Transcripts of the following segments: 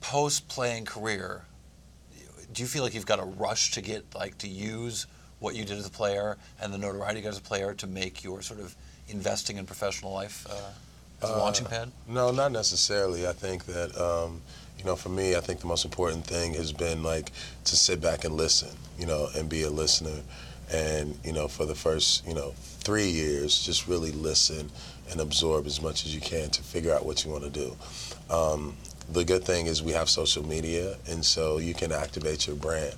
post-playing career, do you feel like you've got a rush to get, like, to use what you did as a player and the notoriety you got as a player to make your sort of investing in professional life as a launching pad? No, not necessarily. I think that, for me, I think the most important thing has been, like, to sit back and listen, and be a listener. And, for the first, 3 years, just really listen and absorb as much as you can to figure out what you want to do. The good thing is we have social media, and so you can activate your brand,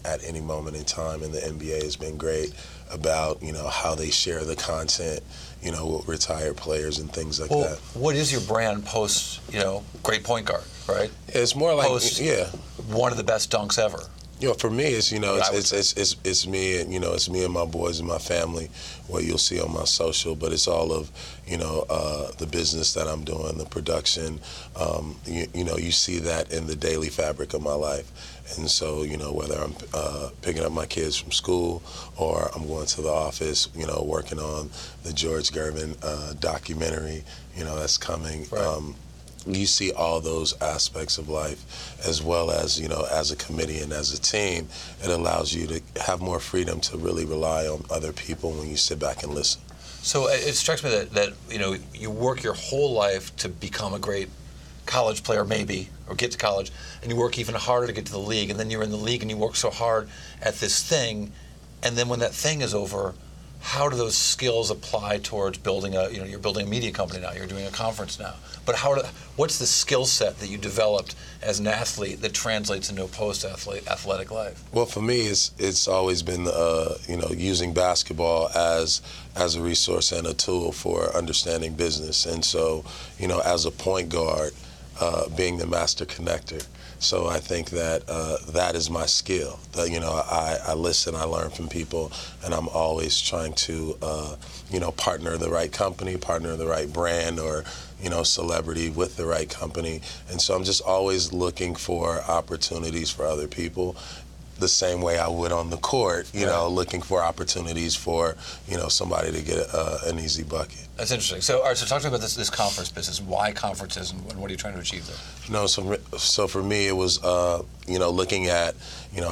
at any moment in time. And the NBA has been great about, how they share the content, with retired players and things like that. What is your brand post, great point guard, right? It's more like, post one of the best dunks ever. For me, it's it's me and it's me and my boys and my family. What you'll see on my social, but it's all of the business that I'm doing, the production. You see that in the daily fabric of my life, and so whether I'm picking up my kids from school or I'm going to the office, working on the George Gervin documentary, that's coming. Right. You see all those aspects of life, as well as, as a committee and as a team. It allows you to have more freedom to really rely on other people when you sit back and listen. So it strikes me that you work your whole life to become a great college player, maybe, or get to college, and you work even harder to get to the league, and then you're in the league and you work so hard at this thing, and then when that thing is over, how do those skills apply towards building you're building a media company now, you're doing a conference now, but what's the skill set that you developed as an athlete that translates into a post-athletic life? Well, for me, it's always been, using basketball as a resource and a tool for understanding business. And so, as a point guard, being the master connector. So I think that that is my skill. I listen, I learn from people, and I'm always trying to, partner the right company, partner the right brand, or, celebrity with the right company. And so I'm just always looking for opportunities for other people, the same way I would on the court, looking for opportunities for, somebody to get an easy bucket. That's interesting. So, all right, so talk to me about this conference business. Why conferences, and what are you trying to achieve there? So for me, it was, looking at,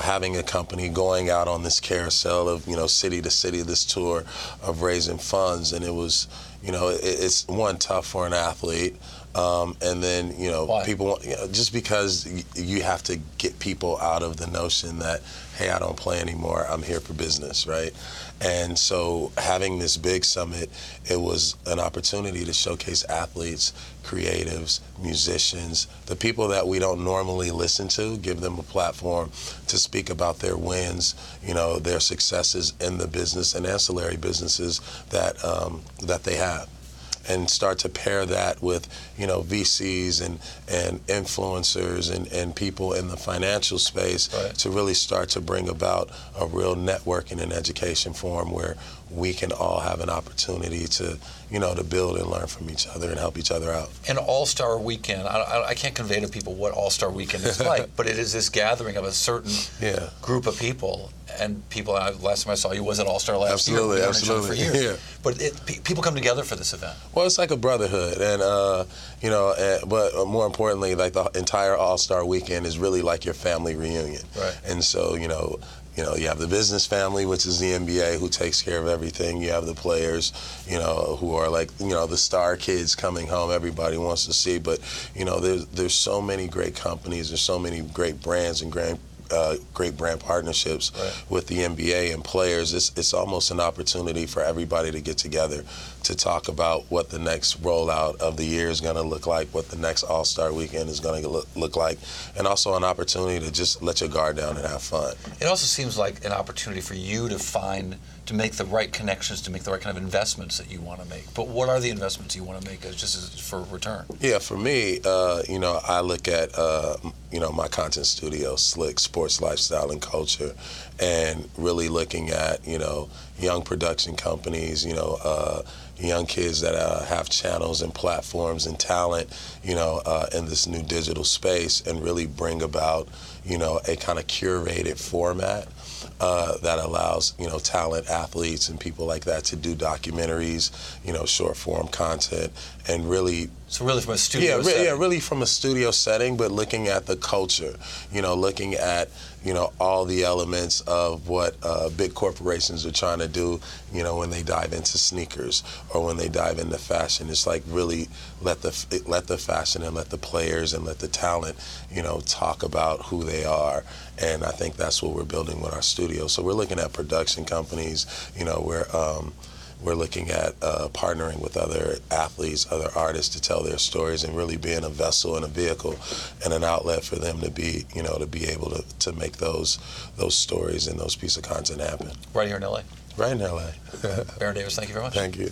having a company going out on this carousel of, city to city, this tour of raising funds. And it was, it's one, tough for an athlete. And then, Why? people, just because you have to get people out of the notion that, hey, I don't play anymore, I'm here for business, right? And so having this big summit, it was an opportunity to showcase athletes, creatives, musicians, the people that we don't normally listen to, give them a platform to speak about their wins, their successes in the business and ancillary businesses that they have. And start to pair that with, VCs and influencers and people in the financial space, right, to really start to bring about a real networking and education forum where we can all have an opportunity to, to build and learn from each other and help each other out. An AllStar Weekend, I can't convey to people what AllStar Weekend is like, but it is this gathering of a certain group of people. And people, last time I saw you was at AllStar last year. Absolutely. For years. Yeah. But people come together for this event. Well, it's like a brotherhood, and but more importantly, like the entire AllStar Weekend is really like your family reunion. Right. And so, you have the business family, which is the NBA, who takes care of everything. You have the players, who are like, the star kids coming home. Everybody wants to see, but there's so many great companies. There's so many great brands and great brand partnerships, right, with the NBA and players. It's almost an opportunity for everybody to get together to talk about what the next rollout of the year is going to look like, what the next AllStar Weekend is going to look like, and also an opportunity to just let your guard down and have fun. It also seems like an opportunity for you to make the right connections, to make the right kind of investments that you want to make. But what are the investments you want to make just as for return? Yeah, for me, I look at, my content studio, Slick Sports, Lifestyle, and Culture, and really looking at, young production companies, young kids that have channels and platforms and talent, in this new digital space, and really bring about, a kind of curated format that allows, talent, athletes, and people like that to do documentaries, short form content, and really So really from a studio setting. Yeah, really from a studio setting, but looking at the culture, looking at, all the elements of what big corporations are trying to do, when they dive into sneakers or when they dive into fashion. It's like really let the fashion and let the players and let the talent, talk about who they are. And I think that's what we're building with our studio. So we're looking at production companies, we're looking at partnering with other athletes, other artists to tell their stories and really being a vessel and a vehicle and an outlet for them to be, to be able to make those stories and those pieces of content happen. Right here in LA. Right in LA. Baron Davis, thank you very much. Thank you.